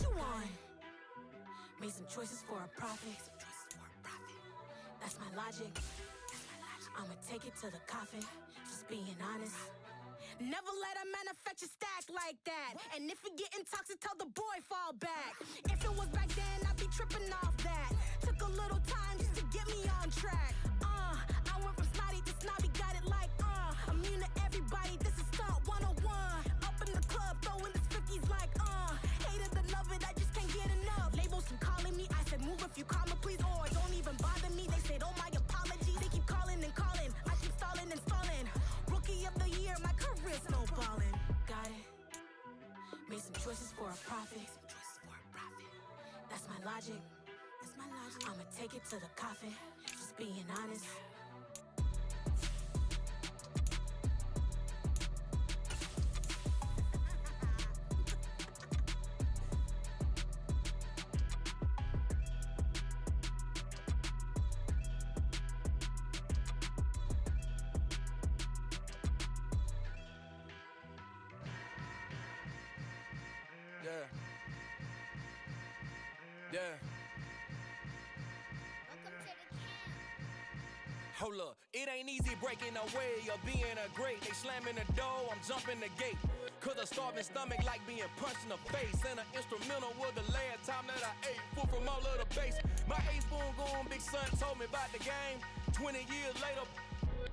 you on? Made some choices for a profit. That's my logic. I'ma take it to the coffin. Just being honest. Never let a manufacture stack like that. And if it getting toxic, tell the boy fall back. If it was back then, I'd be tripping off that. Took a little time just to get me on track. I went from snotty to snobby, got it like immune to everybody, this is stunt 101. Up in the club, throwing this 50s like hate it, love it, I just can't get enough. Labels keep calling me, I said move if you call me please, or don't even bother me. They said oh my apologies, they keep calling and calling. I keep stalling and stalling. Rookie of the year, my career snowballing. Got it. Made some choices for a profit. That's my logic. I'ma take it to the coffin. Just being honest. Yeah. Hold up, it ain't easy breaking away or being a great. They slamming the door, I'm jumping the gate. Cause a starving stomach like being punched in the face. And an instrumental was the last time that I ate food from all of the bass. My ace boom goon big son told me about the game. 20 years later,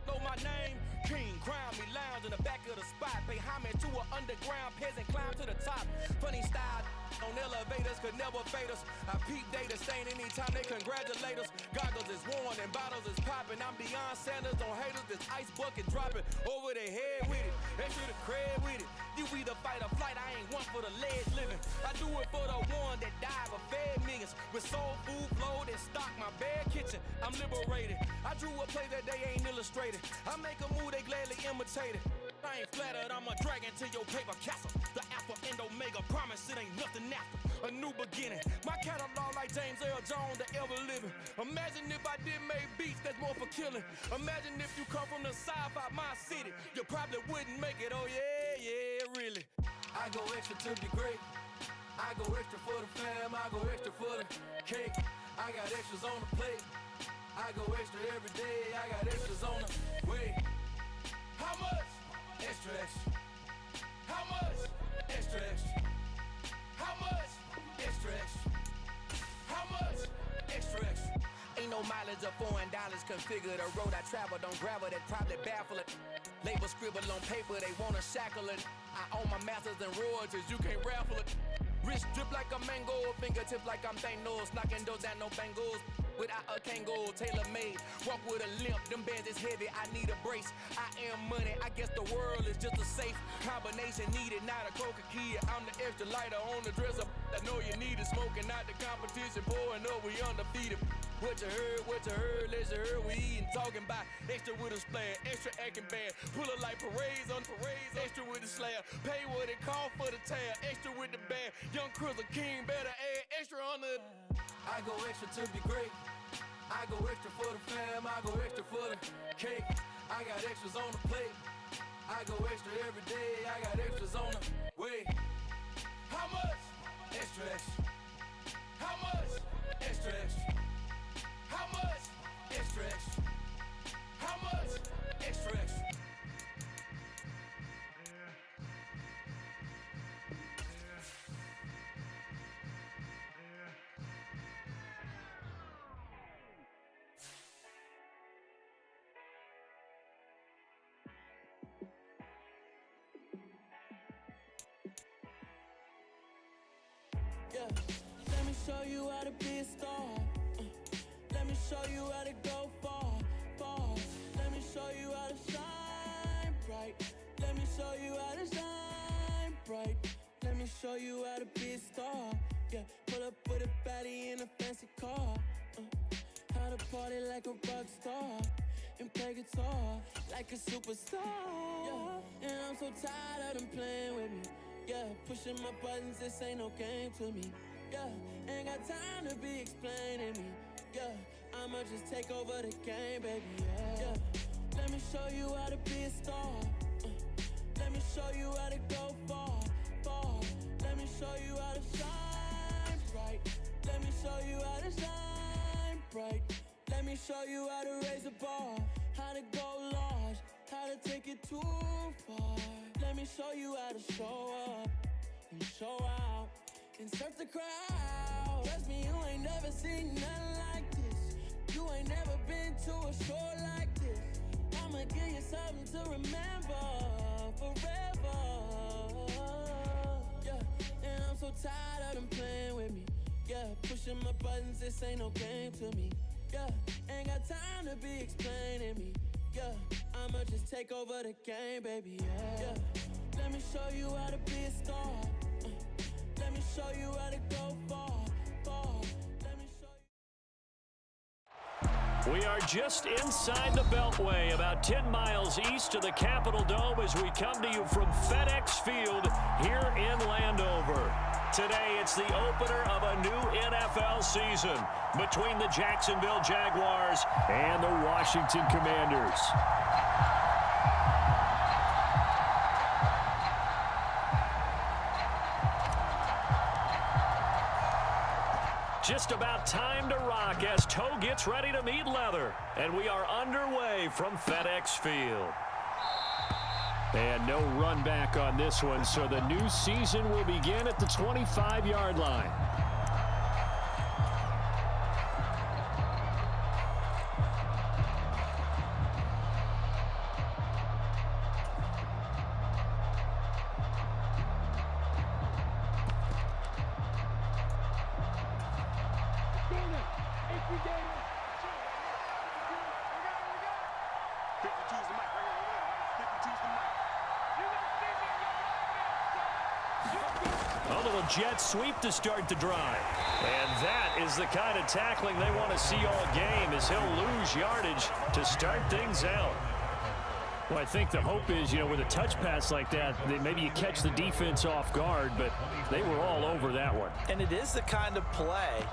know my name. King, crown me, lounge in the back of the spot. Pay homage to an underground peasant, climb to the top. Funny style on elevators could never fade us. I peep data stain anytime they congratulate us. Goggles is worn and bottles is popping. I'm Deion Sanders on haters, this ice bucket dropping over their head with it. They should have cred with it. You either fight or flight, I ain't one for the ledge living. I do it for the one that died but fed millions. With soul food flowed and stock my bad kitchen. I'm liberated. I drew a play that they ain't illustrated. I make a move they gladly imitated. I ain't flattered, I'm a dragon to your paper castle. The alpha and omega, promise it ain't nothing after. A new beginning, my catalog like James Earl Jones, the ever living. Imagine if I did make beats that's more for killing. Imagine if you come from the south out my city, you probably wouldn't make it, oh yeah, really. I go extra to be great. I go extra for the fam, I go extra for the cake. I got extras on the plate. I go extra every day, I got extras on the way. How much? Extra, extra. How much? Extra, extra. How much? Extra, extra. How much? Extra, extra. Ain't no mileage or $4 configure the road I travel. Don't gravel that probably baffle it. Label scribble on paper, they wanna shackle it. I own my masters and royalties, you can't raffle it. Wrist drip like a mango, fingertips like I'm Thanos. Knocking doors down, no bangles. Without a Kango, tailor-made. Walk with a limp, them bands is heavy, I need a brace. I am money, I guess the world is just a safe combination needed, not a coca key. I'm the extra lighter on the dresser. I know you need it, smoking out the competition, pouring up, we undefeated. What you heard, let's you heard, we eating, talking about extra with a splash, extra acting bad. Pull it like parades on parades, extra with the slab. Pay what it cost for the tab, extra with the band. Young Crizzle King, better add extra on the. I go extra to be great. I go extra for the fam, I go extra for the cake. I got extras on the plate. I go extra every day, I got extras on the way. How much? Extra, extra. How much? Extra, extra. How much? Extra, extra. How much? Extra, extra. Yeah, let me show you how to be a star. Let me show you how to go far, far. Let me show you how to shine bright. Let me show you how to shine bright. Let me show you how to be a star. Yeah, pull up with a baddie in a fancy car. How to party like a rock star and play guitar like a superstar. Yeah, and I'm so tired of them playing with me. Yeah, pushing my buttons, this ain't no game to me. Yeah, ain't got time to be explaining me. Yeah, I'ma just take over the game, baby. Yeah, let me show you how to be a star. Let me show you how to go far, far. Let me show you how to shine show you how to shine bright. Let me show you how to raise a bar, how to go large, how to take it too far. Let me show you how to show up and show out and surf the crowd. Trust me, you ain't never seen nothing like this. You ain't never been to a show like this. I'ma give you something to remember forever. Yeah, and I'm so tired of them playing with me. Yeah, pushing my buttons, this ain't no game to me. Yeah, ain't got time to be explaining me. Yeah, I'ma just take over the game, baby. Yeah, let me show you how to be a star. Let me show you how to go far, far. Let me show you. We are just inside the Beltway, about 10 miles east of the Capitol Dome as we come to you from FedEx Field here in Landover. Today, it's the opener of a new NFL season between the Jacksonville Jaguars and the Washington Commanders. Just about time to rock as toe gets ready to meet leather. And we are underway from FedEx Field. And no run back on this one, so the new season will begin at the 25-yard line. A little jet sweep to start the drive. And that is the kind of tackling they want to see all game, as he'll lose yardage to start things out. Well, I think the hope is, with a touch pass like that, maybe you catch the defense off guard, but they were all over that one. And it is the kind of play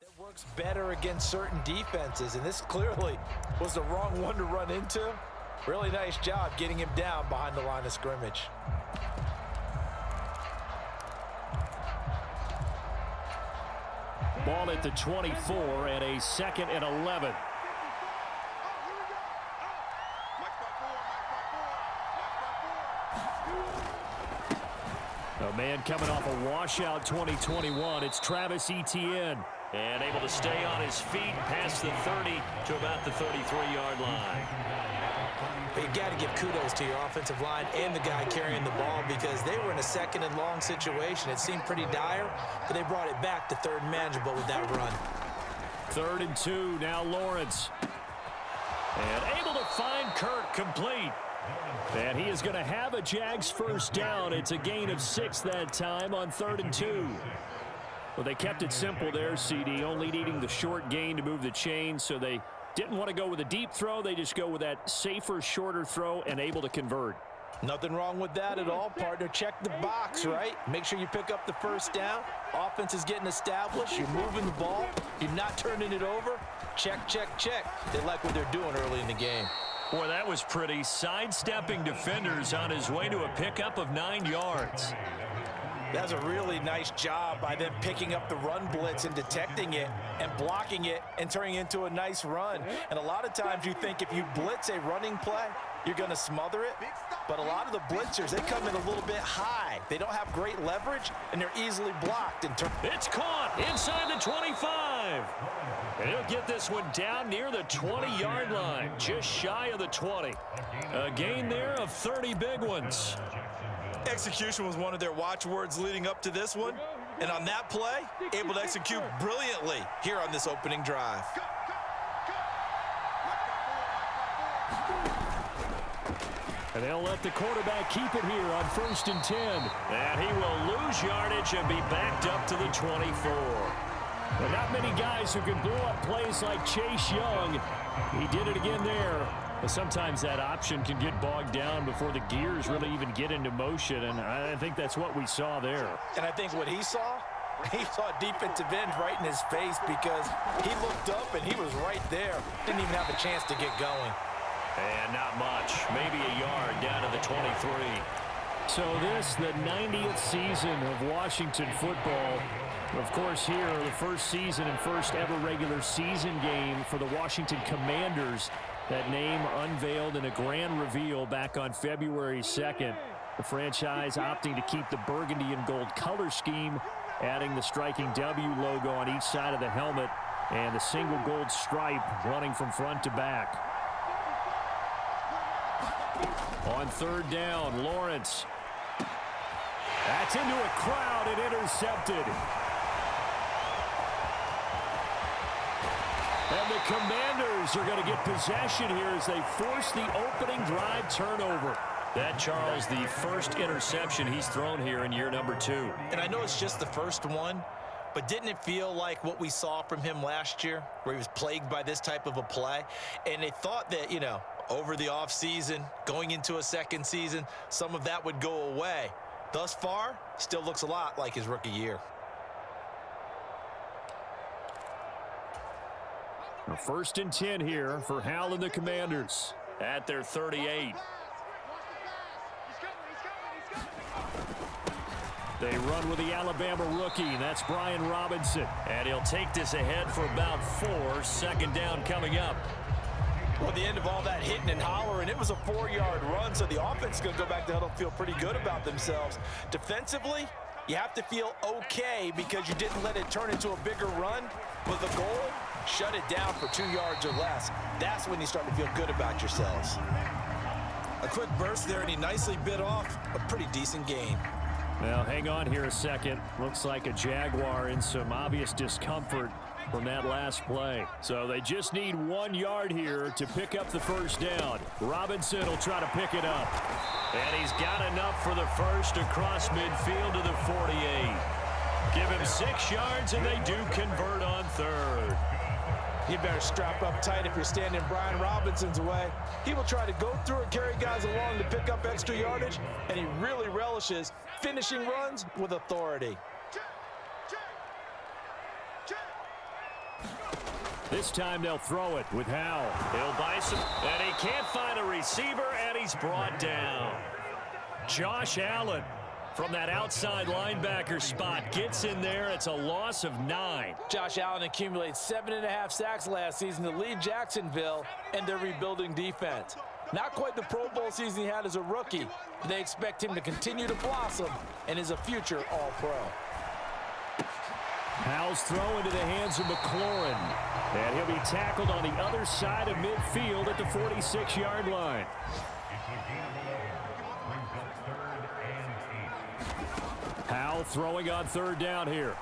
that works better against certain defenses, and this clearly was the wrong one to run into. Really nice job getting him down behind the line of scrimmage. Ball at the 24 and a 2nd and 11. A man coming off a washout 2021. It's Travis Etienne. And able to stay on his feet past the 30 to about the 33-yard line. But you got to give kudos to your offensive line and the guy carrying the ball, because they were in a 2nd and long situation. It seemed pretty dire, but they brought it back to 3rd and manageable with that run. 3rd and 2, now Lawrence. And able to find Kirk complete. And he is going to have a Jags first down. It's a gain of 6 that time on 3rd and 2. Well, they kept it simple there, CD, only needing the short gain to move the chains, so they didn't want to go with a deep throw. They just go with that safer, shorter throw and able to convert. Nothing wrong with that at all, partner. Check the box, right? Make sure you pick up the first down. Offense is getting established. You're moving the ball. You're not turning it over. Check, check, check. They like what they're doing early in the game. Boy, that was pretty. Sidestepping defenders on his way to a pickup of 9 yards. That's a really nice job by them picking up the run blitz and detecting it and blocking it and turning it into a nice run. And a lot of times you think if you blitz a running play, you're going to smother it. But a lot of the blitzers, they come in a little bit high. They don't have great leverage, and they're easily blocked. It's caught inside the 25. And he'll get this one down near the 20-yard line, just shy of the 20. A gain there of 30 big ones. Execution was one of their watchwords leading up to this one. And on that play, able to execute brilliantly here on this opening drive. And they'll let the quarterback keep it here on 1st and 10. And he will lose yardage and be backed up to the 24. Well, not many guys who can blow up plays like Chase Young. He did it again there. But sometimes that option can get bogged down before the gears really even get into motion, and I think that's what we saw there. And I think what he saw a defensive end right in his face because he looked up and he was right there. Didn't even have a chance to get going. And not much. Maybe a yard down to the 23. So this, the 90th season of Washington football. Of course, here, the first season and first ever regular season game for the Washington Commanders. That name unveiled in a grand reveal back on February 2nd. The franchise opting to keep the burgundy and gold color scheme, adding the striking W logo on each side of the helmet and the single gold stripe running from front to back. On 3rd down, Lawrence. That's into a crowd and intercepted. And the Commanders are going to get possession here as they force the opening drive turnover. That, Charles, the first interception he's thrown here in year number 2. And I know it's just the first one, but didn't it feel like what we saw from him last year, where he was plagued by this type of a play? And they thought that, over the offseason, going into a second season, some of that would go away. Thus far, still looks a lot like his rookie year. 1st and 10 here for Hal and the Commanders at their 38. They run with the Alabama rookie. That's Brian Robinson. And he'll take this ahead for about 4. 2nd down coming up. Well, the end of all that hitting and hollering, it was a 4-yard run, so the offense is going to go back to huddle and feel pretty good about themselves. Defensively, you have to feel okay because you didn't let it turn into a bigger run. With the goal, shut it down for 2 yards or less. That's when you start to feel good about yourselves. A quick burst there, and he nicely bit off a pretty decent gain. Well, hang on here a second. Looks like a Jaguar in some obvious discomfort from that last play. So they just need 1 yard here to pick up the 1st down. Robinson will try to pick it up. And he's got enough for the first across midfield to the 48. Give him 6 yards, and they do convert on 3rd. You better strap up tight if you're standing Brian Robinson's way. He will try to go through and carry guys along to pick up extra yardage, and he really relishes finishing runs with authority. This time they'll throw it with Howell. He'll buy some, and he can't find a receiver, and he's brought down. Josh Allen from that outside linebacker spot gets in there. It's a loss of 9. Josh Allen accumulated 7.5 sacks last season to lead Jacksonville and their rebuilding defense. Not quite the Pro Bowl season he had as a rookie, but they expect him to continue to blossom and is a future All-Pro. Howell's throw into the hands of McLaurin. And he'll be tackled on the other side of midfield at the 46-yard line. Howell throwing on 3rd down here.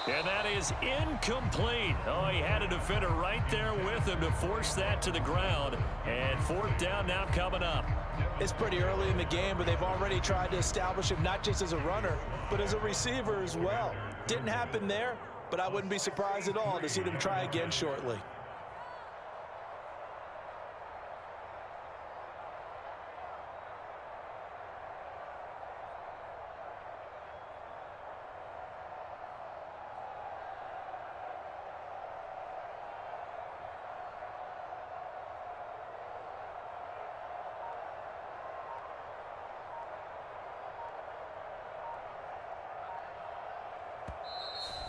And that is incomplete. Oh, he had a defender right there with him to force that to the ground. And 4th down now coming up. It's pretty early in the game, but they've already tried to establish him not just as a runner, but as a receiver as well. Didn't happen there, but I wouldn't be surprised at all to see them try again shortly.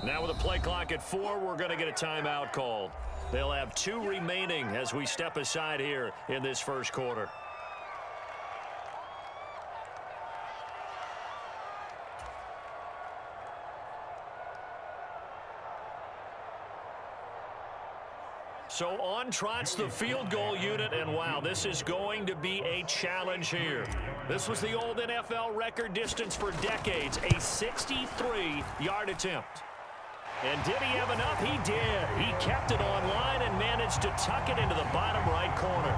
Now with a play clock at 4, we're going to get a timeout called. They'll have 2 remaining as we step aside here in this first quarter. So on trots the field goal unit, and wow, this is going to be a challenge here. This was the old NFL record distance for decades, a 63-yard attempt. And did he have enough? He did. He kept it on line and managed to tuck it into the bottom right corner.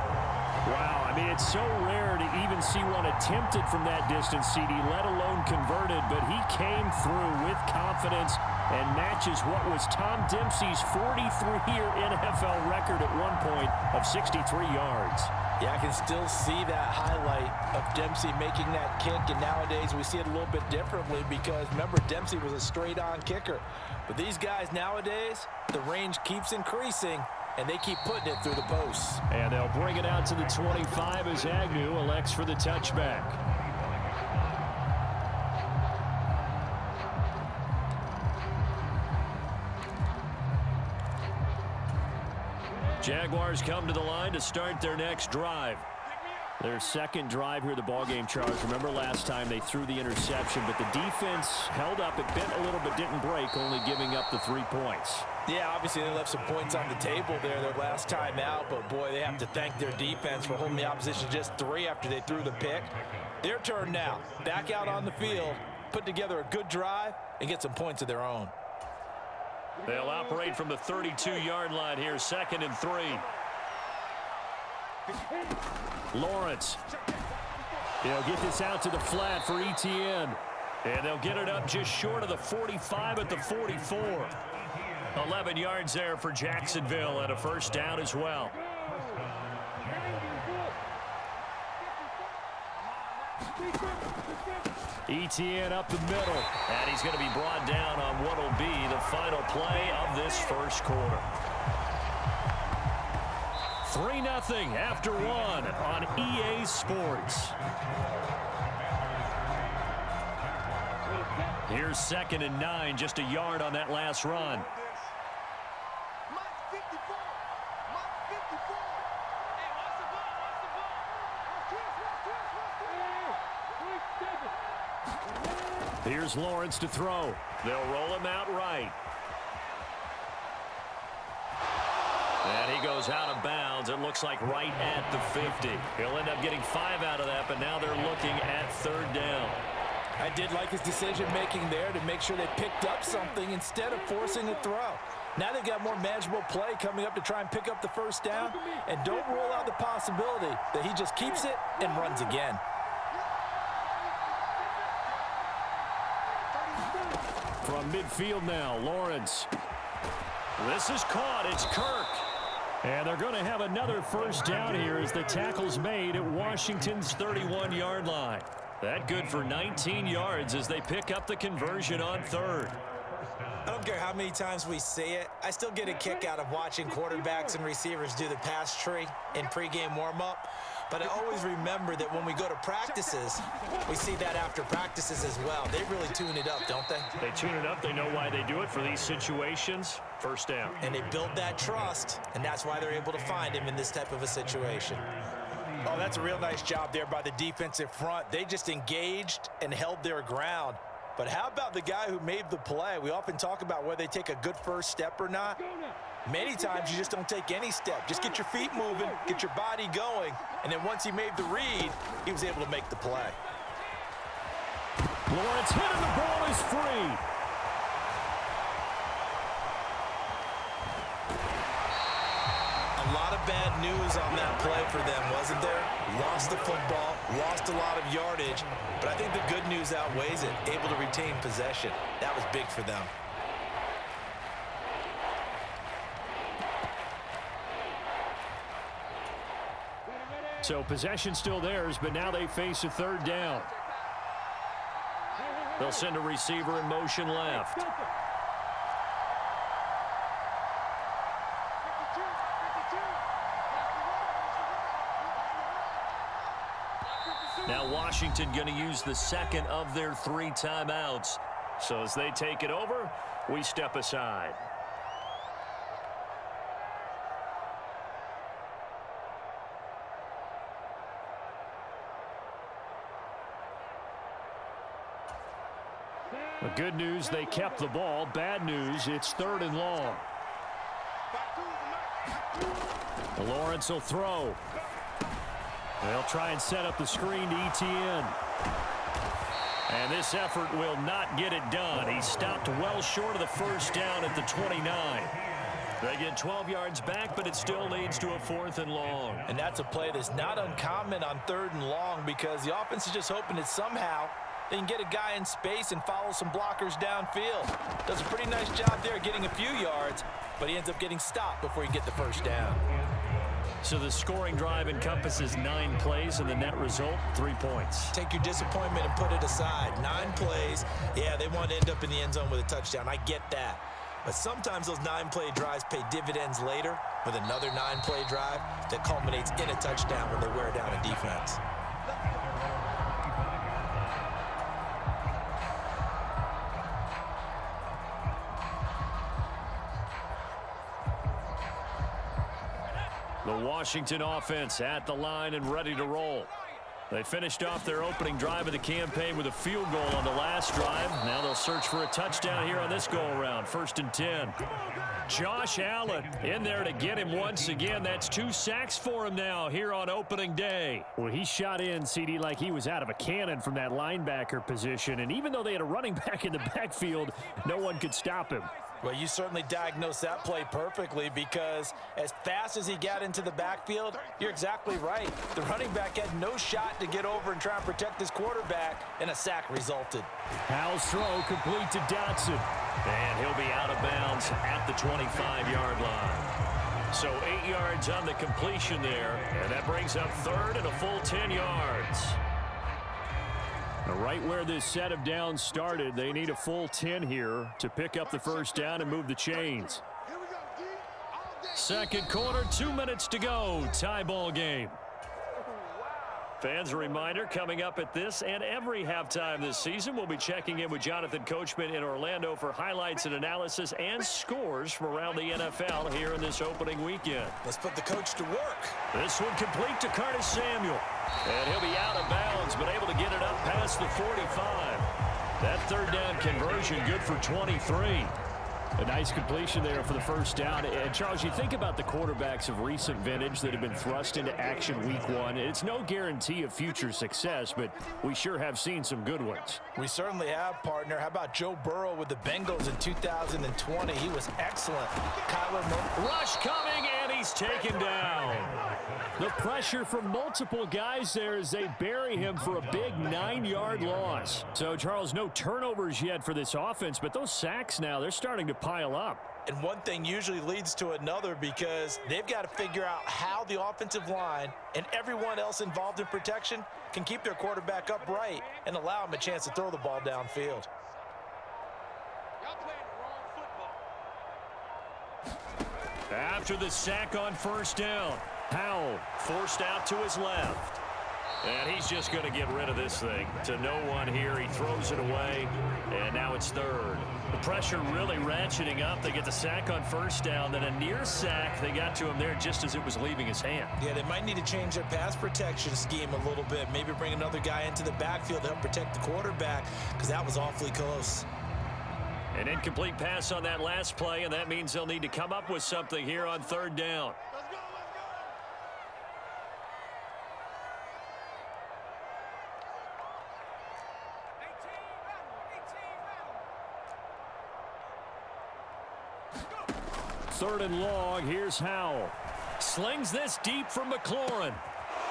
Wow, I mean, it's so rare to even see one attempted from that distance, CD, let alone converted, but he came through with confidence and matches what was Tom Dempsey's 43-year NFL record at one point of 63 yards. Yeah, I can still see that highlight of Dempsey making that kick, and nowadays we see it a little bit differently because, remember, Dempsey was a straight-on kicker. But these guys nowadays, the range keeps increasing, and they keep putting it through the posts. And they'll bring it out to the 25 as Agnew elects for the touchback. Jaguars come to the line to start their next drive. Their second drive here, the ballgame, Charles. Remember last time they threw the interception, but the defense held up. It bent a little but didn't break, only giving up the 3 points. Yeah, obviously they left some points on the table there their last time out, but boy, they have to thank their defense for holding the opposition just 3 after they threw the pick. Their turn now. Back out on the field, put together a good drive, and get some points of their own. They'll operate from the 32-yard line here, 2nd and 3. Lawrence. They'll get this out to the flat for Etienne. And they'll get it up just short of the 45 at the 44. 11 yards there for Jacksonville and a first down as well. Etienne up the middle. And he's going to be brought down on what will be the final play of this first quarter. 3-0 after 1 on EA Sports. Here's 2nd and 9, just a yard on that last run. Here's Lawrence to throw. They'll roll him out right. And he goes out of bounds. It looks like right at the 50. He'll end up getting 5 out of that, but now they're looking at 3rd down. I did like his decision-making there to make sure they picked up something instead of forcing a throw. Now they've got more manageable play coming up to try and pick up the first down, and don't rule out the possibility that he just keeps it and runs again. From midfield now, Lawrence. This is caught. It's Kirk. And they're going to have another first down here as the tackle's made at Washington's 31-yard line. That good for 19 yards as they pick up the conversion on 3rd. I don't care how many times we see it. I still get a kick out of watching quarterbacks and receivers do the pass tree in pregame warm-up. But I always remember that when we go to practices, we see that after practices as well. They really tune it up, don't they? They tune it up. They know why they do it for these situations. First down. And they build that trust, and that's why they're able to find him in this type of a situation. Oh, that's a real nice job there by the defensive front. They just engaged and held their ground. But how about the guy who made the play? We often talk about whether they take a good first step or not. Many times you just don't take any step. Just get your feet moving, get your body going, and then once he made the read, he was able to make the play. Lawrence hit and the ball is free. A lot of bad news on that play for them, wasn't there? Lost the football, lost a lot of yardage, but I think the good news outweighs it. Able to retain possession. That was big for them. So possession still theirs, but now they face a 3rd down. They'll send a receiver in motion left. Now Washington going to use the 2nd of their 3 timeouts So as they take it over, we step aside. The good news, they kept the ball. Bad news, it's 3rd and long. Lawrence will throw. They'll try and set up the screen to ETN. And this effort will not get it done. He stopped well short of the first down at the 29. They get 12 yards back, but it still leads to a 4th and long. And that's a play that's not uncommon on 3rd and long because the offense is just hoping that somehow they can get a guy in space and follow some blockers downfield. Does a pretty nice job there getting a few yards, but he ends up getting stopped before he can get the first down. So the scoring drive encompasses 9 plays, and the net result, 3 points. Take your disappointment and put it aside. 9 plays. Yeah, they want to end up in the end zone with a touchdown. I get that. But sometimes those 9-play drives pay dividends later with another 9-play drive that culminates in a touchdown when they wear down a defense. The Washington offense at the line and ready to roll. They finished off their opening drive of the campaign with a field goal on the last drive. Now they'll search for a touchdown here on this go-around. 1st and 10. Josh Allen in there to get him once again. That's 2 sacks for him now here on opening day. Well, he shot in, CD, like he was out of a cannon from that linebacker position. And even though they had a running back in the backfield, no one could stop him. Well, you certainly diagnosed that play perfectly because as fast as he got into the backfield, you're exactly right. The running back had no shot to get over and try and protect his quarterback, and a sack resulted. Howell's throw complete to Dotson. And he'll be out of bounds at the 25-yard line. So 8 yards on the completion there, and that brings up 3rd and a full 10 yards. Right where this set of downs started, they need a full 10 here to pick up the first down and move the chains. 2nd quarter, 2 minutes to go. Tie ball game. Fans, a reminder, coming up at this and every halftime this season, we'll be checking in with Jonathan Coachman in Orlando for highlights and analysis and scores from around the NFL here in this opening weekend. Let's put the coach to work. This one complete to Curtis Samuel. And he'll be out of bounds, but able to get it up past the 45. That 3rd down conversion good for 23. A nice completion there for the first down. And Charles, you think about the quarterbacks of recent vintage that have been thrust into action week 1. It's no guarantee of future success, but we sure have seen some good ones. We certainly have, partner. How about Joe Burrow with the Bengals in 2020? He was excellent. Kyler Murray. Rush coming, and he's taken down. The pressure from multiple guys there as they bury him for a big 9-yard loss. So, Charles, no turnovers yet for this offense, but those sacks now, they're starting to pile up. And one thing usually leads to another because they've got to figure out how the offensive line and everyone else involved in protection can keep their quarterback upright and allow him a chance to throw the ball downfield. After the sack on first down, Howell forced out to his left. And he's just going to get rid of this thing to no one here. He throws it away, and now it's 3rd. The pressure really ratcheting up. They get the sack on first down, then a near sack. They got to him there just as it was leaving his hand. Yeah, they might need to change their pass protection scheme a little bit. Maybe bring another guy into the backfield to help protect the quarterback because that was awfully close. An incomplete pass on that last play, and that means they'll need to come up with something here on 3rd down. Third and long, here's Howell. Slings this deep from McLaurin.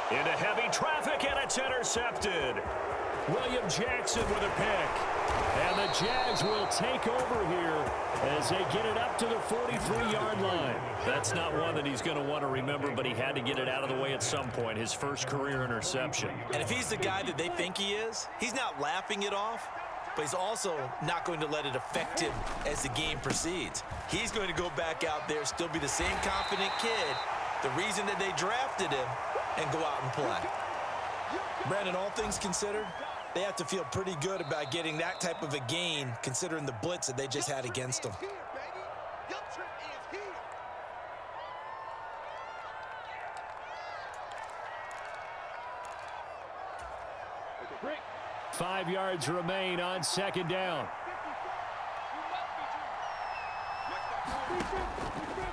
Into heavy traffic, and it's intercepted. William Jackson with a pick. And the Jags will take over here as they get it up to the 43-yard line. That's not one that he's going to want to remember, but he had to get it out of the way at some point, his first career interception. And if he's the guy that they think he is, he's not laughing it off, but he's also not going to let it affect him as the game proceeds. He's going to go back out there, still be the same confident kid, the reason that they drafted him, and go out and play. Brandon, all things considered, They have to feel pretty good about getting that type of a gain, considering the blitz that they just had against them. 5 yards remain on second down.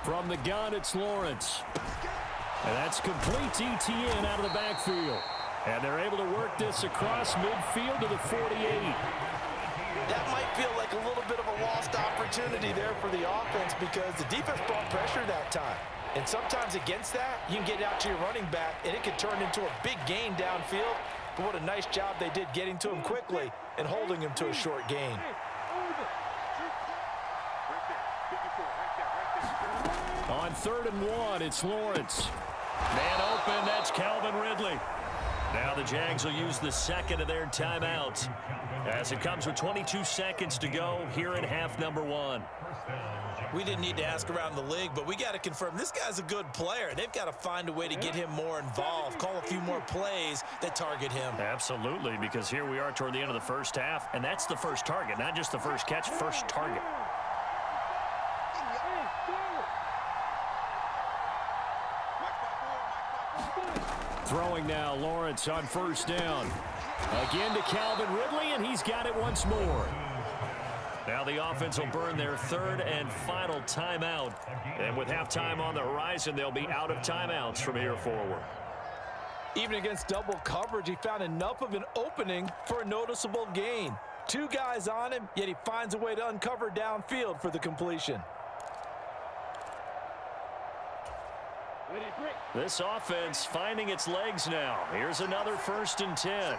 From the gun, it's Lawrence. And that's complete ETN out of the backfield. And they're able to work this across midfield to the 48. That might feel like a little bit of a lost opportunity there for the offense because the defense brought pressure that time. And sometimes against that, you can get out to your running back, and it could turn into a big gain downfield. But what a nice job they did getting to him quickly and holding him to a short gain. On 3rd and 1, it's Lawrence. Man open, that's Calvin Ridley. Now the Jags will use the second of their timeouts as it comes with 22 seconds to go here in half number 1. We didn't need to ask around the league, but we got to confirm this guy's a good player. They've got to find a way to get him more involved, call a few more plays that target him. Absolutely, because here we are toward the end of the first half, and that's the first target, not just the first catch, first target. Throwing now, Lawrence on 1st down. Again to Calvin Ridley, and he's got it once more. Now the offense will burn their 3rd and final timeout. And with halftime on the horizon, they'll be out of timeouts from here forward. Even against double coverage, he found enough of an opening for a noticeable gain. 2 guys on him, yet he finds a way to uncover downfield for the completion. This offense finding its legs now. Here's another 1st and 10.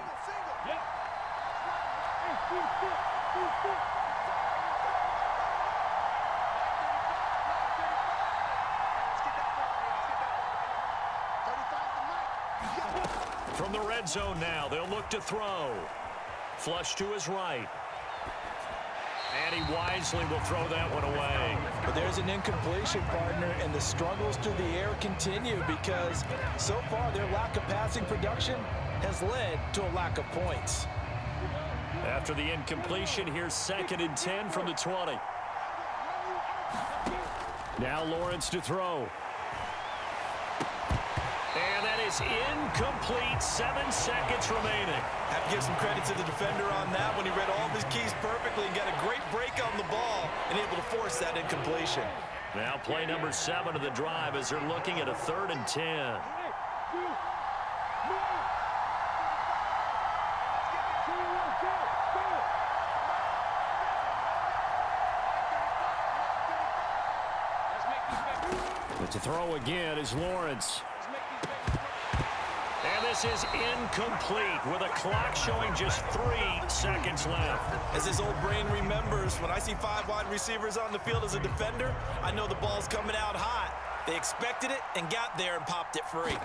From the red zone now, they'll look to throw. Flush to his right. And he wisely will throw that one away. But there's an incompletion, partner, and the struggles through the air continue because so far their lack of passing production has led to a lack of points. After the incompletion, here's 2nd and 10 from the 20. Now Lawrence to throw. And that is incomplete. 7 seconds remaining. Have to give some credit to the defender on that when he read all of his keys perfectly and got a great break on the ball and able to force that incompletion. Now play number 7 of the drive as they're looking at a 3rd and 10. But to throw again is Lawrence. And this is incomplete with a clock showing just 3 seconds left. As his old brain remembers, when I see 5 wide receivers on the field as a defender, I know the ball's coming out hot. They expected it and got there and popped it free.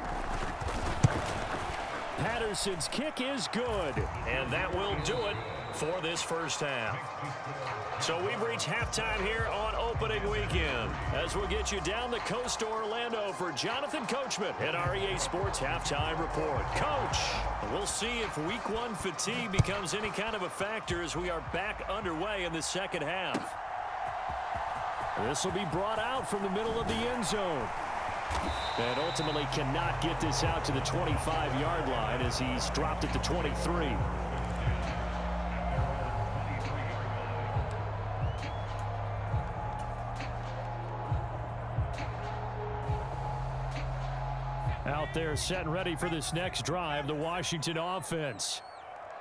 Patterson's kick is good, and that will do it for this first half. So we've reached halftime here on opening weekend as we'll get you down the coast to Orlando for Jonathan Coachman at our EA Sports Halftime Report. Coach, we'll see if Week 1 fatigue becomes any kind of a factor as we are back underway in the second half. This will be brought out from the middle of the end zone. And ultimately cannot get this out to the 25-yard line as he's dropped at the 23. Out there set and ready for this next drive, the Washington offense.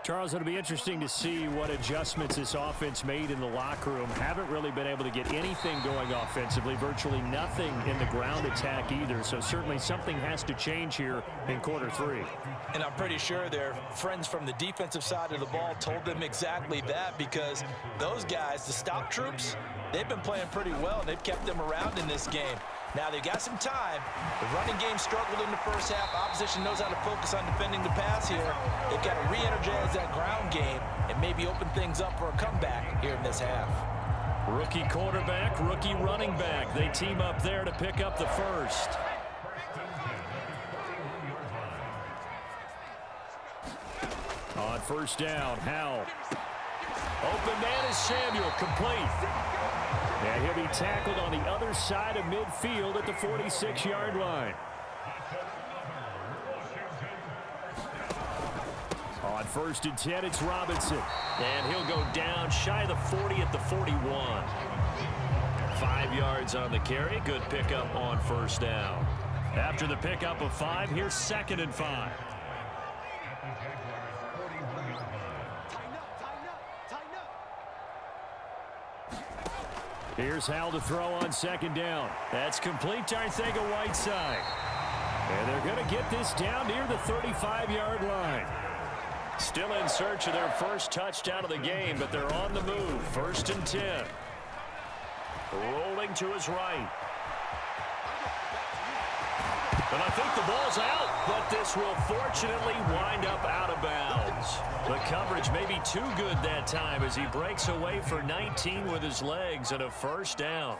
Charles, it'll be interesting to see what adjustments this offense made in the locker room. Haven't really been able to get anything going offensively, virtually nothing in the ground attack either. So certainly something has to change here in quarter 3. And I'm pretty sure their friends from the defensive side of the ball told them exactly that because those guys, the stop troops, they've been playing pretty well and they've kept them around in this game. Now they've got some time. The running game struggled in the first half. Opposition knows how to focus on defending the pass here. They've got to re-energize that ground game and maybe open things up for a comeback here in this half. Rookie quarterback, rookie running back. They team up there to pick up the first. On first down, Howell. Open man is Samuel, complete. And he'll be tackled on the other side of midfield at the 46-yard line. On first and 10, it's Robinson. And he'll go down shy of the 40 at the 41. 5 yards on the carry. Good pickup on first down. After the pickup of 5, here's 2nd and 5. Here's Howell to throw on 2nd down. That's complete to Arcega-Whiteside. And they're going to get this down near the 35-yard line. Still in search of their first touchdown of the game, but they're on the move. 1st and 10. Rolling to his right. And I think the ball's out, but this will fortunately wind up out of bounds. The coverage may be too good that time as he breaks away for 19 with his legs and a first down.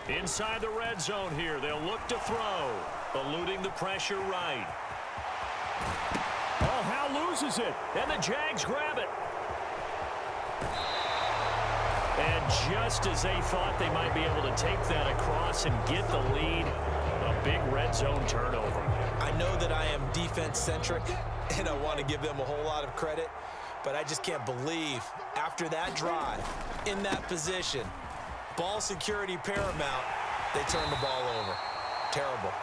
Inside the red zone here, they'll look to throw. Eluding the pressure right. Oh, Howell loses it, and the Jags grab it. And just as they thought they might be able to take that across and get the lead, a big red zone turnover. I know that I am defense-centric, and I want to give them a whole lot of credit, but I just can't believe after that drive, in that position, ball security paramount, they turn the ball over. Terrible.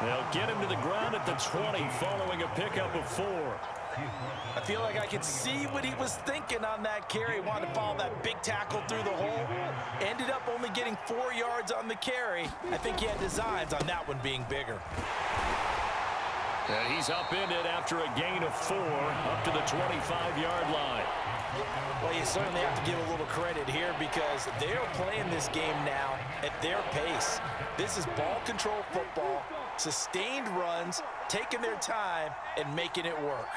They'll get him to the ground at the 20 following a pickup of 4. I feel like I could see what he was thinking on that carry. He wanted to follow that big tackle through the hole. Ended up only getting 4 yards on the carry. I think he had designs on that one being bigger. And he's upended after a gain of 4 up to the 25-yard line. Well, you certainly have to give a little credit here because they're playing this game now at their pace. This is ball control football, sustained runs, taking their time, and making it work.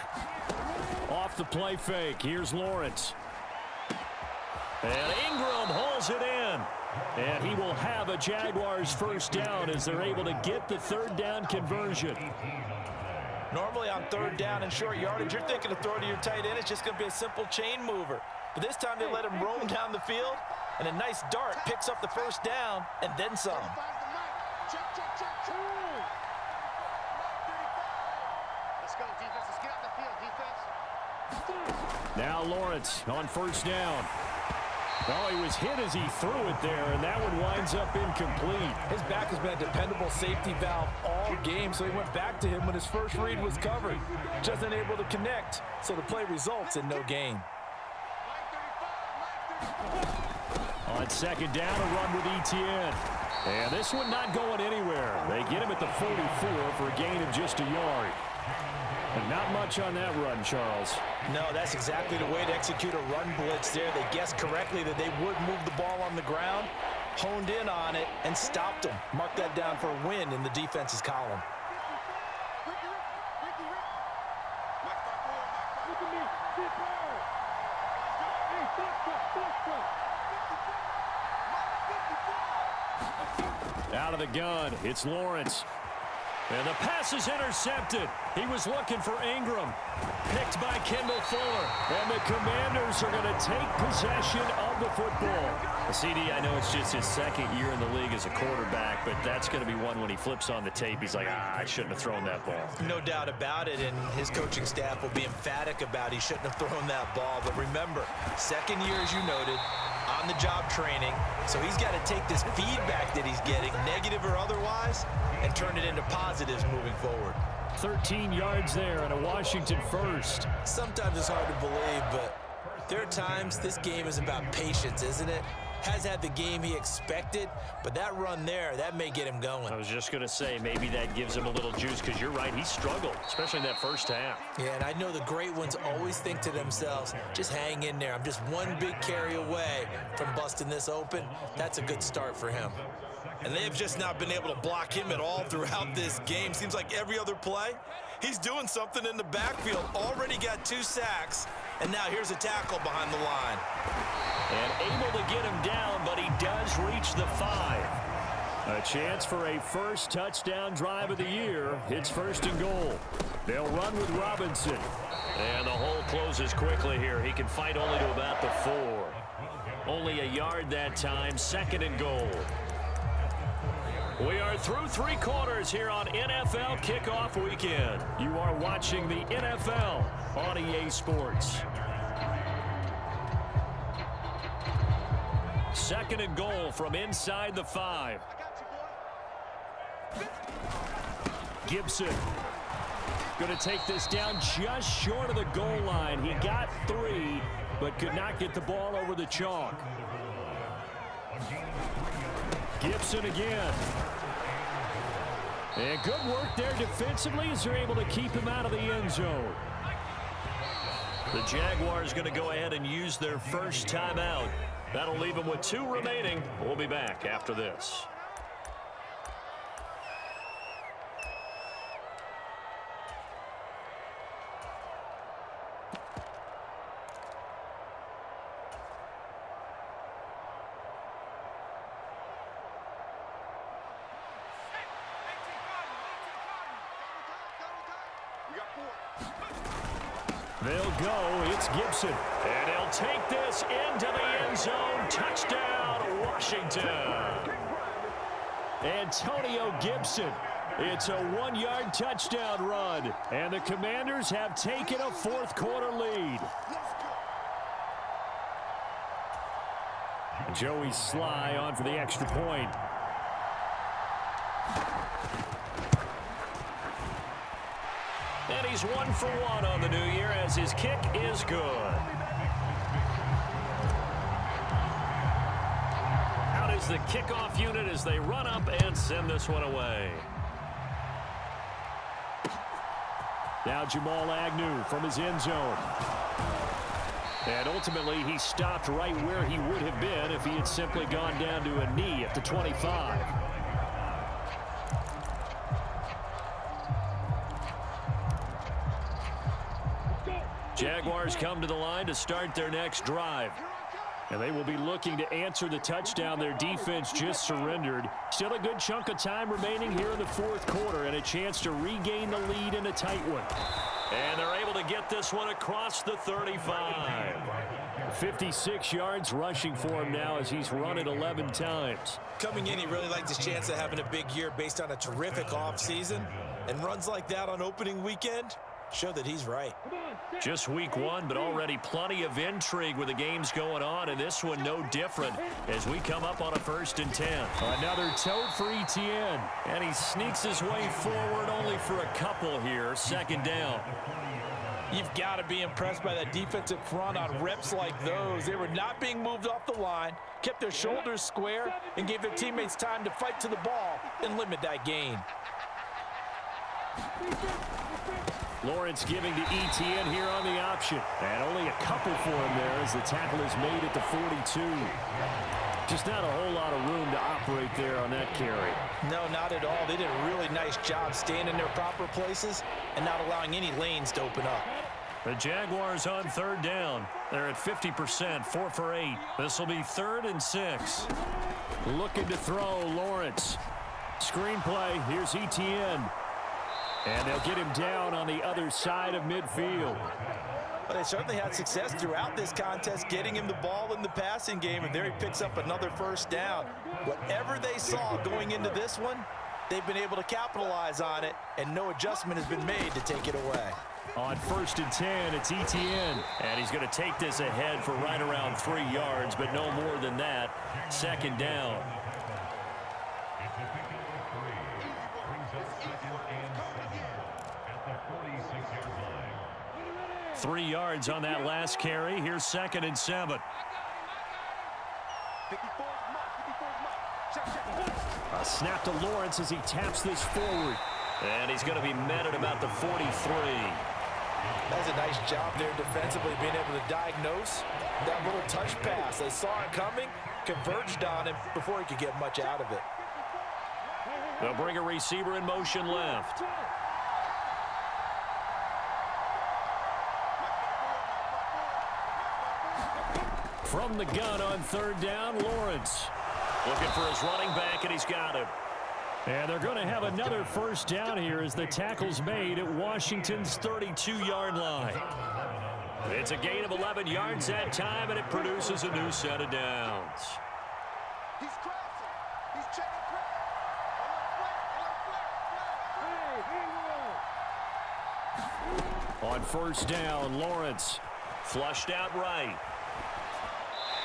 Off the play fake, here's Lawrence. And Ingram hauls it in. And he will have a Jaguars first down as they're able to get the 3rd down conversion. Normally on 3rd down and short yardage, you're thinking to throw to your tight end. It's just going to be a simple chain mover. But this time they let him roam down the field, and a nice dart picks up the first down and then some. Let's go, defense. Let's get out the field, defense. Now Lawrence on first down. Oh, he was hit as he threw it there, and that one winds up incomplete. His back has been a dependable safety valve all game, so he went back to him when his first read was covered. Just unable to connect, so the play results in no gain. On 2nd down, a run with Etienne. And this one not going anywhere. They get him at the 44 for a gain of just a yard. And not much on that run, Charles. No, that's exactly the way to execute a run blitz there. They guessed correctly that they would move the ball on the ground, honed in on it, and stopped them. Mark that down for a win in the defense's column. Out of the gun, it's Lawrence. And the pass is intercepted. He was looking for Ingram. Picked by Kendall Fuller. And the Commanders are going to take possession of the football. CD, I know it's just his 2nd year in the league as a quarterback, but that's going to be one when he flips on the tape. He's like, I shouldn't have thrown that ball. No doubt about it, and his coaching staff will be emphatic about he shouldn't have thrown that ball. But remember, 2nd year, as you noted, on-the-job training. So he's got to take this feedback that he's getting, negative or otherwise, and turn it into positives moving forward. 13 yards there and a Washington first. Sometimes it's hard to believe, but there are times this game is about patience, isn't it? Has had the game he expected, but that run there, that may get him going. I was just going to say, maybe that gives him a little juice because you're right, he struggled, especially in that first half. Yeah, and I know the great ones always think to themselves, just hang in there. I'm just one big carry away from busting this open. That's a good start for him. And they've just not been able to block him at all throughout this game. Seems like every other play, he's doing something in the backfield. Already got 2 sacks, and now here's a tackle behind the line. And able to get him down, but he does reach the 5. A chance for a first touchdown drive of the year. It's 1st and goal. They'll run with Robinson. And the hole closes quickly here. He can fight only to about the 4. Only a yard that time. 2nd and goal. We are through 3 quarters here on NFL Kickoff Weekend. You are watching the NFL on EA Sports. 2nd and goal from inside the 5. Gibson going to take this down just short of the goal line. He got 3, but could not get the ball over the chalk. Gibson again. And good work there defensively as they're able to keep him out of the end zone. The Jaguars going to go ahead and use their first timeout. That'll leave them with 2 remaining. We'll be back after this. They'll go. It's Gibson. And he'll take this into the end zone. Touchdown, Washington. Antonio Gibson. It's a 1-yard touchdown run. And the Commanders have taken a 4th quarter lead. Joey Sly on for the extra point. And he's 1 for 1 on the new year as his kick is good. Out is the kickoff unit as they run up and send this one away. Now Jamal Agnew from his end zone. And ultimately he stopped right where he would have been if he had simply gone down to a knee at the 25. Jaguars come to the line to start their next drive. And they will be looking to answer the touchdown their defense just surrendered. Still a good chunk of time remaining here in the 4th quarter and a chance to regain the lead in a tight one. And they're able to get this one across the 35. 56 yards rushing for him now as he's run it 11 times. Coming in, he really liked his chance of having a big year based on a terrific offseason. And runs like that on opening weekend show that he's right. Just week 1, but already plenty of intrigue with the games going on, and this one no different as we come up on a 1st and 10. Another tote for Etienne. And he sneaks his way forward only for a couple here. 2nd down. You've got to be impressed by that defensive front on reps like those. They were not being moved off the line, kept their shoulders square, and gave their teammates time to fight to the ball and limit that gain. Lawrence giving to Etienne here on the option. And only a couple for him there as the tackle is made at the 42. Just not a whole lot of room to operate there on that carry. No, not at all. They did a really nice job staying in their proper places and not allowing any lanes to open up. The Jaguars on 3rd down. They're at 50%, 4 for 8. This will be 3rd and 6. Looking to throw, Lawrence. Screenplay, here's Etienne. And they'll get him down on the other side of midfield. Well, they certainly had success throughout this contest getting him the ball in the passing game, and there he picks up another 1st down. Whatever they saw going into this one, they've been able to capitalize on it, and no adjustment has been made to take it away. On 1st and 10, it's Etienne. And he's going to take this ahead for right around 3 yards, but no more than that. 2nd down. Three yards on that last carry. Here's 2nd and 7. A snap to Lawrence as he taps this forward. And he's going to be met at about the 43. That's a nice job there defensively, being able to diagnose that little touch pass. They saw it coming, converged on him before he could get much out of it. They'll bring a receiver in motion left. From the gun on 3rd down, Lawrence. Looking for his running back, and he's got him. And they're going to have another first down here as the tackle's made at Washington's 32-yard line. It's a gain of 11 yards that time, and it produces a new set of downs. He's crossing. He's checking crack. On first down, Lawrence Flushed out right.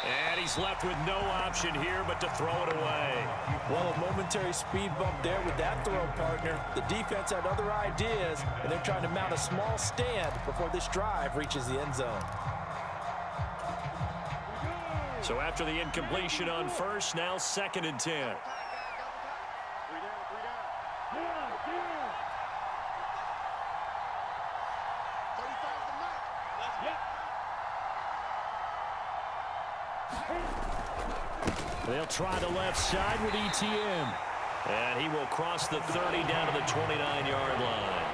And he's left with no option here but to throw it away. Well, a momentary speed bump there with that throw, partner. The defense had other ideas, and they're trying to mount a small stand before this drive reaches the end zone. So after the incompletion on first, now 2nd and 10. They'll try the left side with ETN. And he will cross the 30 down to the 29-yard line.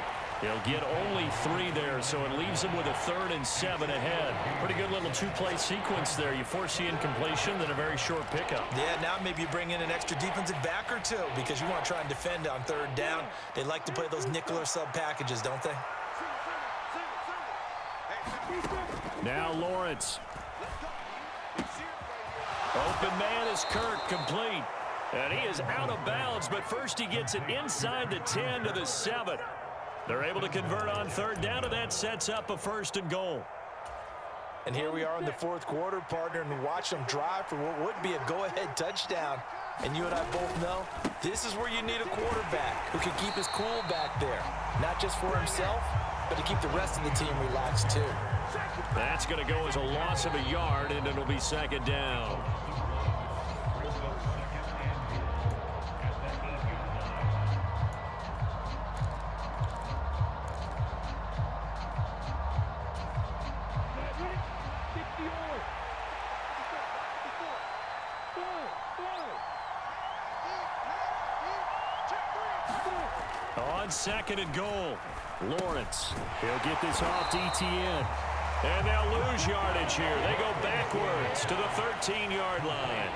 He'll get only 3 there, so it leaves him with a 3rd and 7 ahead. Pretty good little 2-play sequence there. You force the incompletion, then a very short pickup. Yeah, now maybe you bring in an extra defensive back or two because you want to try and defend on 3rd down. They like to play those nickel or sub packages, don't they? Now Lawrence. Open man is Kirk, complete. And he is out of bounds, but first he gets it inside the 10 to the 7. They're able to convert on 3rd down, and that sets up a 1st and goal. And here we are in the 4th quarter, partner, and we watch them drive for what would be a go-ahead touchdown. And you and I both know this is where you need a quarterback who can keep his cool back there, not just for himself, but to keep the rest of the team relaxed too. That's going to go as a loss of a yard, and it'll be 2nd down. On 2nd and goal, Lawrence. He'll get this off to ETN. And they'll lose yardage here. They go backwards to the 13-yard line.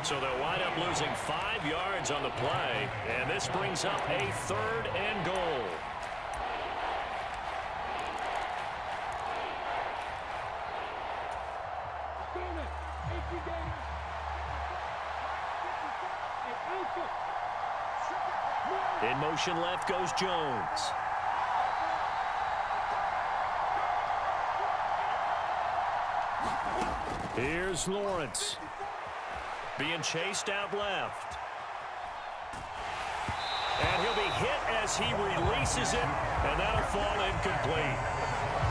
So they'll wind up losing 5 yards on the play. And this brings up a 3rd and goal. In motion left goes Jones. Here's Lawrence. Being chased out left. And he'll be hit as he releases it, and that'll fall incomplete.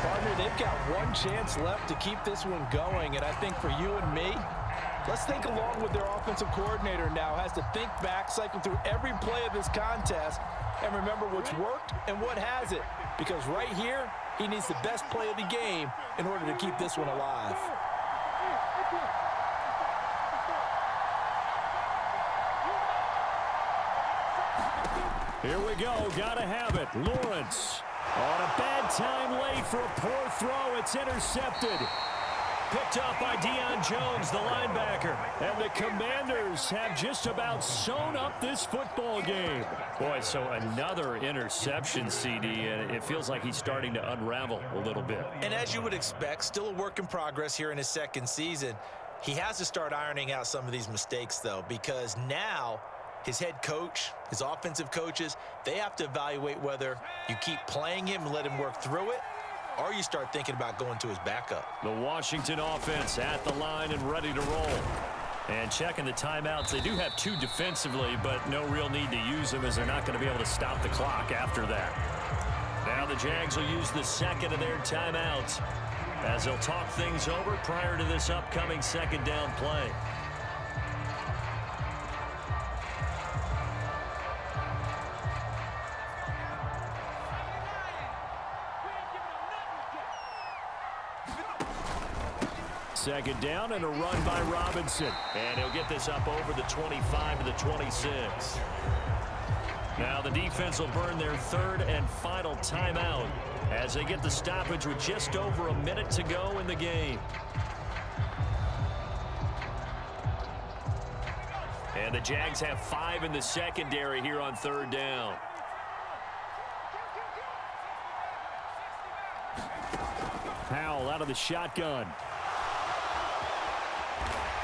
Partner, they've got one chance left to keep this one going, and I think for you and me, let's think along with their offensive coordinator now. Has to think back, cycle through every play of this contest, and remember what's worked and what hasn't. Because right here, he needs the best play of the game in order to keep this one alive. Here we go. Gotta have it. Lawrence on a bad time late for a poor throw. It's intercepted. Picked off by Deion Jones, the linebacker. And the Commanders have just about sewn up this football game. Boy, so another interception, CD, and it feels like he's starting to unravel a little bit. And as you would expect, still a work in progress here in his 2nd season. He has to start ironing out some of these mistakes, though, because now his head coach, his offensive coaches, they have to evaluate whether you keep playing him and let him work through it, or you start thinking about going to his backup. The Washington offense at the line and ready to roll. And checking the timeouts, they do have 2 defensively, but no real need to use them as they're not going to be able to stop the clock after that. Now the Jags will use the 2nd of their timeouts as they'll talk things over prior to this upcoming 2nd down play. Second down and a run by Robinson. And he'll get this up over the 25 to the 26. Now the defense will burn their 3rd and final timeout as they get the stoppage with just over a minute to go in the game. And the Jags have 5 in the secondary here on 3rd down. Powell out of the shotgun.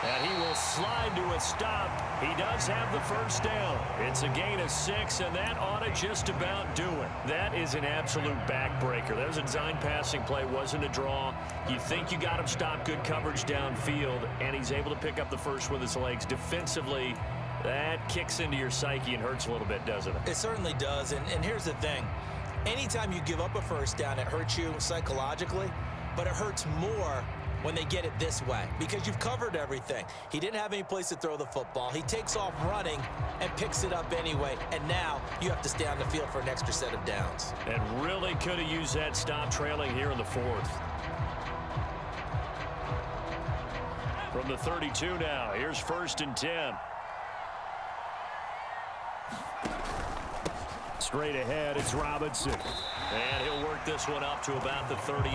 And he will slide to a stop. He does have the 1st down. It's a gain of 6, and that ought to just about do it. That is an absolute backbreaker. That was a design passing play, wasn't a draw. You think you got him stopped, good coverage downfield, and he's able to pick up the 1st with his legs. Defensively, that kicks into your psyche and hurts a little bit, doesn't it? It certainly does, and here's the thing. Anytime you give up a 1st down, it hurts you psychologically, but it hurts more when they get it this way, because you've covered everything. He didn't have any place to throw the football. He takes off running and picks it up anyway, and now you have to stay on the field for an extra set of downs. And really could have used that stop trailing here in the 4th. From the 32 now, here's 1st and 10. Straight ahead, it's Robinson. And he'll work this one up to about the 38.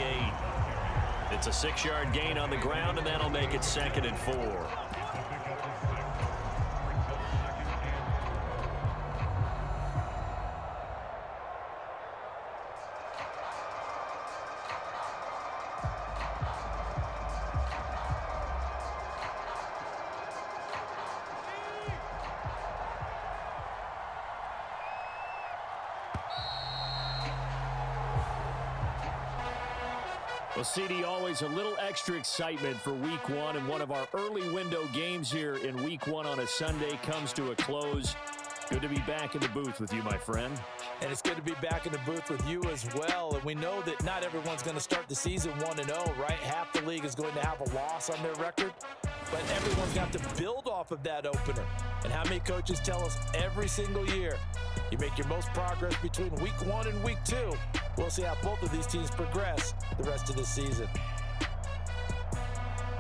It's a 6-yard gain on the ground, and that'll make it 2nd and 4. Well, CD, always a little extra excitement for Week 1, and one of our early window games here in Week 1 on a Sunday comes to a close. Good to be back in the booth with you, my friend. And it's good to be back in the booth with you as well. And we know that not everyone's going to start the season 1-0, right? Half the league is going to have a loss on their record. But everyone's got to build off of that opener. And how many coaches tell us every single year, you make your most progress between Week 1 and Week 2. We'll see how both of these teams progress the rest of the season.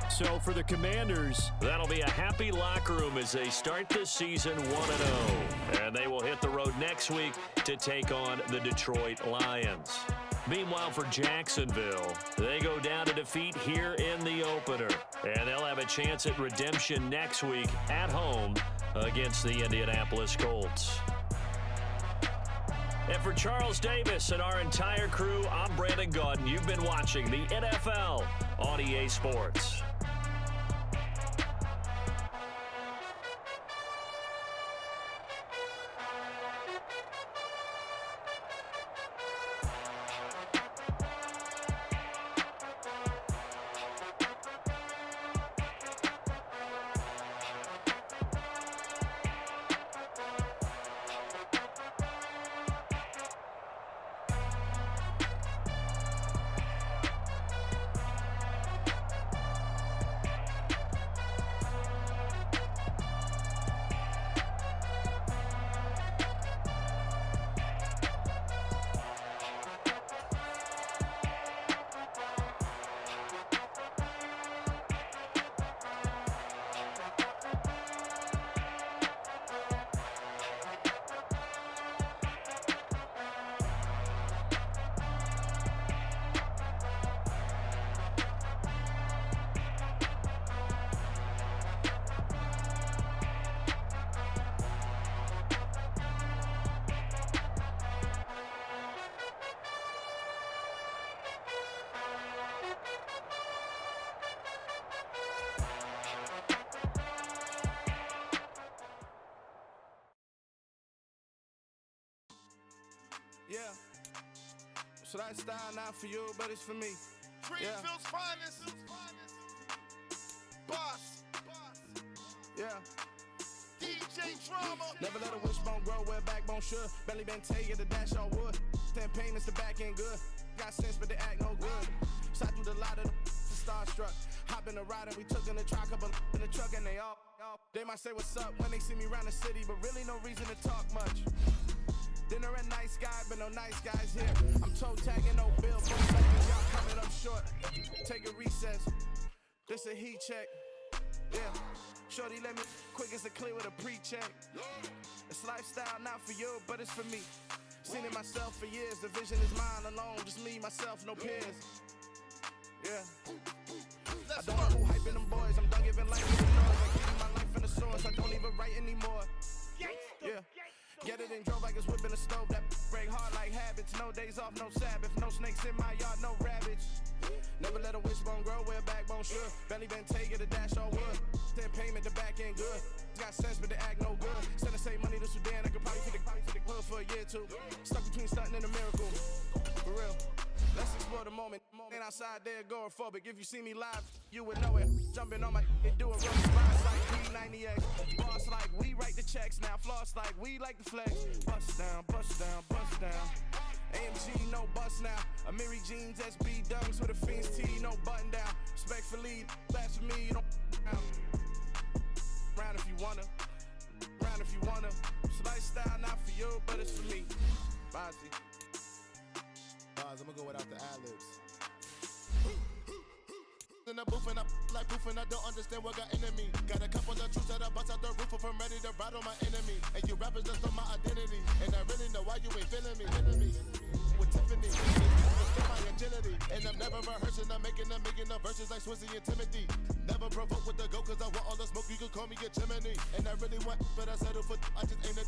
So for the Commanders, that'll be a happy locker room as they start this season 1-0. And they will hit the road next week to take on the Detroit Lions. Meanwhile, for Jacksonville, they go down to defeat here in the opener. And they'll have a chance at redemption next week at home against the Indianapolis Colts. And for Charles Davis and our entire crew, I'm Brandon Gaudin. You've been watching the NFL on EA Sports. Yeah. So that style not for you, but it's for me. Greenfield's finest. Boss. Yeah. DJ Drama. Never let a wishbone grow where backbone should. Belly been taking the dash all wood. 10 payments, the back end good. Got sense, but they act no good. Side through the lot of the starstruck. Hop in the ride and we took in the truck, couple in the truck and they all. They might say what's up when they see me around the city, but really no reason to talk much. Dinner a nice guy, but no nice guys here. I'm toe tagging, no bill. 4 seconds, y'all coming up short. Take a recess. This a heat check. Yeah. Shorty let me quick as a clear with a pre-check. It's lifestyle not for you, but it's for me. Seen it myself for years. The vision is mine alone. Just me, myself, no peers. Yeah. I don't know who hyping them boys. I'm done giving life to the noise. I give you my life from the source. I don't even write anymore. Yeah. Get it and drove like it's whipping a stove. That break hard like habits. No days off, no Sabbath. No snakes in my yard, no rabbits. Never let a wishbone grow where a backbone should. Belly been taking the dash all wood. Then payment, the back end good. Got sense, but the act no good. Send the same money to Sudan. I could probably feed the hood for a year or two. Stuck between stunting and a miracle. For real. Let's explore the moment. Ain't outside there agoraphobic. If you see me live, you would know it. Jumping on my and doing rough spots like P90X. Boss like we write the checks now. Floss like we like the flex. Bust down, bust down, bust down. AMG, no bust now. Amiri jeans, SB dunks with a Fiends T, no button down. Respectfully, that's for me, you don't round if you wanna. Round if you wanna. It's lifestyle, not for you, but it's for me. Bozzy. I'm gonna go without the ad-libs. In the booth and I like proof and I don't understand what got into me. Got a couple of truths that I bust out the roof if I'm ready to ride on my enemy. And you rappers just on my identity. And I really know why you ain't feeling me. With Tiffany, still my agility. And I'm never rehearsing, I'm making the verses like Swizzy and Timothy. Never provoke with the go, cause I want all the smoke, you can call me a chimney. And I really want, but I settle for, I just ain't a